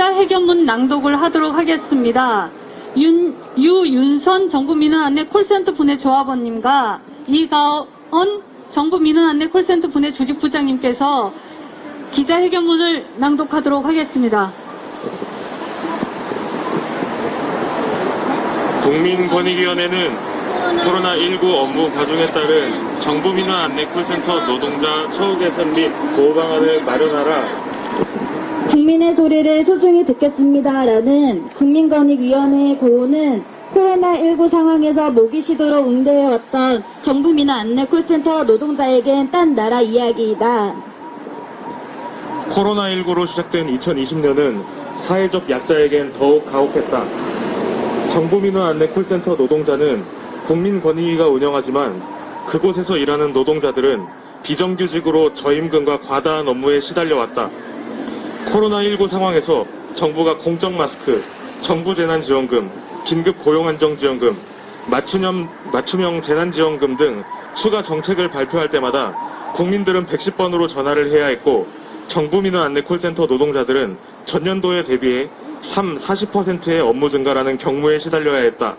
기자회견문 낭독을 하도록 하겠습니다. 유윤선 정부민원안내 콜센터 분해 조합원님과 이가언 정부민원안내 콜센터 분해 조직부장님께서 기자회견문을 낭독하도록 하겠습니다. 국민권익위원회는 코로나19 업무 과중에 따른 정부민원 안내 콜센터 노동자 처우 개선 및 보호 방안을 마련하라. 국민의 소리를 소중히 듣겠습니다라는 국민권익위원회의 구호는 코로나19 상황에서 모기 시도로 응대해왔던 정부민원 안내 콜센터 노동자에겐 딴 나라 이야기이다. 코로나19로 시작된 2020년은 사회적 약자에겐 더욱 가혹했다. 정부민원 안내 콜센터 노동자는 국민권익위가 운영하지만 그곳에서 일하는 노동자들은 비정규직으로 저임금과 과다한 업무에 시달려왔다. 코로나19 상황에서 정부가 공적마스크, 정부재난지원금, 긴급고용안정지원금, 맞춤형 재난지원금 등 추가 정책을 발표할 때마다 국민들은 110번으로 전화를 해야 했고 정부민원 안내 콜센터 노동자들은 전년도에 대비해 40%의 업무 증가라는 경무에 시달려야 했다.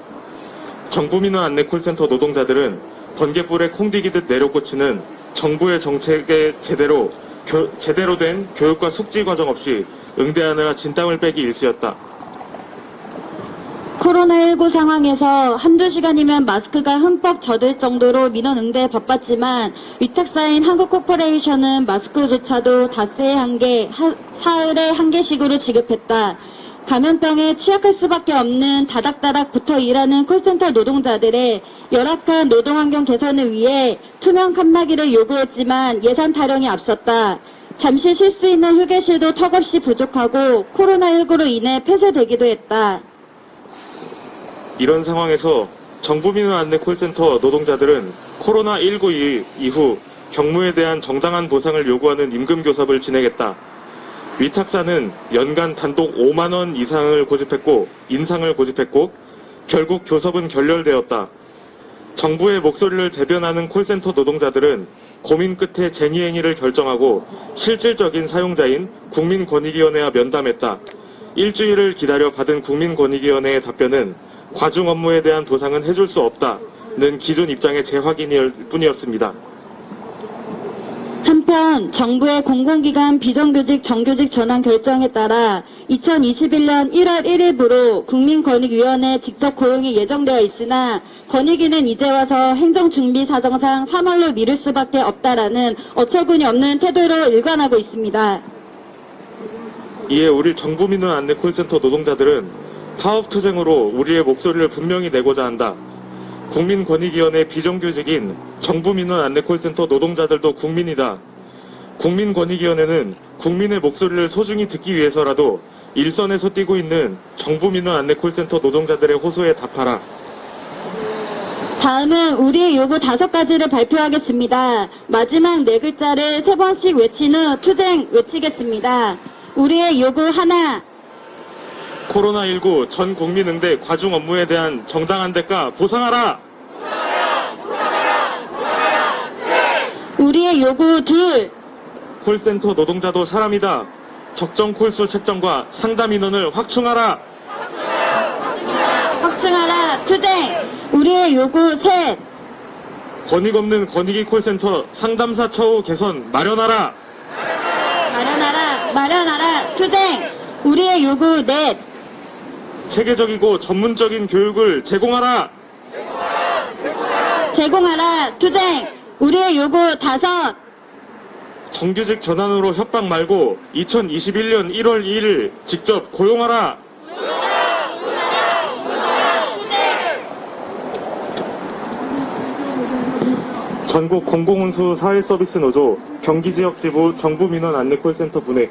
정부민원 안내 콜센터 노동자들은 번갯불에 콩디기듯 내려꽂히는 정부의 정책에 제대로 된 교육과 숙지 과정 없이 응대하느라 진땀을 빼기 일쑤였다. 코로나19 상황에서 한두 시간이면 마스크가 흠뻑 젖을 정도로 민원 응대에 바빴지만 위탁사인 한국코퍼레이션은 마스크조차도 닷새에 한 개, 사흘에 한 개씩으로 지급했다. 감염병에 취약할 수밖에 없는 다닥다닥 붙어 일하는 콜센터 노동자들의 열악한 노동환경 개선을 위해 투명 칸막이를 요구했지만 예산 타령이 앞섰다. 잠시 쉴 수 있는 휴게실도 턱없이 부족하고 코로나19로 인해 폐쇄되기도 했다. 이런 상황에서 정부민원 안내 콜센터 노동자들은 코로나19 이후 경무에 대한 정당한 보상을 요구하는 임금교섭을 진행했다. 위탁사는 연간 단독 5만 원 이상을 고집했고 인상을 고집했고 결국 교섭은 결렬되었다. 정부의 목소리를 대변하는 콜센터 노동자들은 고민 끝에 쟁의행위를 결정하고 실질적인 사용자인 국민권익위원회와 면담했다. 일주일을 기다려 받은 국민권익위원회의 답변은 과중 업무에 대한 보상은 해줄 수 없다는 기존 입장의 재확인일 뿐이었습니다. 한편 정부의 공공기관 비정규직 정규직 전환 결정에 따라 2021년 1월 1일부로 국민권익위원회 직접 고용이 예정되어 있으나 권익위는 이제 와서 행정준비 사정상 3월로 미룰 수밖에 없다라는 어처구니 없는 태도로 일관하고 있습니다. 이에 우리 정부민원 안내 콜센터 노동자들은 파업투쟁으로 우리의 목소리를 분명히 내고자 한다. 국민권익위원회 비정규직인 정부민원 안내 콜센터 노동자들도 국민이다. 국민권익위원회는 국민의 목소리를 소중히 듣기 위해서라도 일선에서 뛰고 있는 정부민원 안내 콜센터 노동자들의 호소에 답하라. 다음은 우리의 요구 5가지를 발표하겠습니다. 마지막 4글자를 3번씩 외친 후 투쟁 외치겠습니다. 우리의 요구 하나. 코로나19 전 국민 응대 과중 업무에 대한 정당한 대가 보상하라! 우리의 요구 둘. 콜센터 노동자도 사람이다. 적정 콜수 책정과 상담 인원을 확충하라! 확충하라. 투쟁. 우리의 요구 셋. 권익 없는 권익위 콜센터 상담사 처우 개선 마련하라! 마련하라. 투쟁. 우리의 요구 넷. 체계적이고 전문적인 교육을 제공하라! 제공하라. 투쟁. 우리의 요구 다섯. 정규직 전환으로 협박 말고 2021년 1월 2일 직접 고용하라! 전국 공공운수 사회서비스 노조 경기지역지부 정부민원 안내 콜센터 분해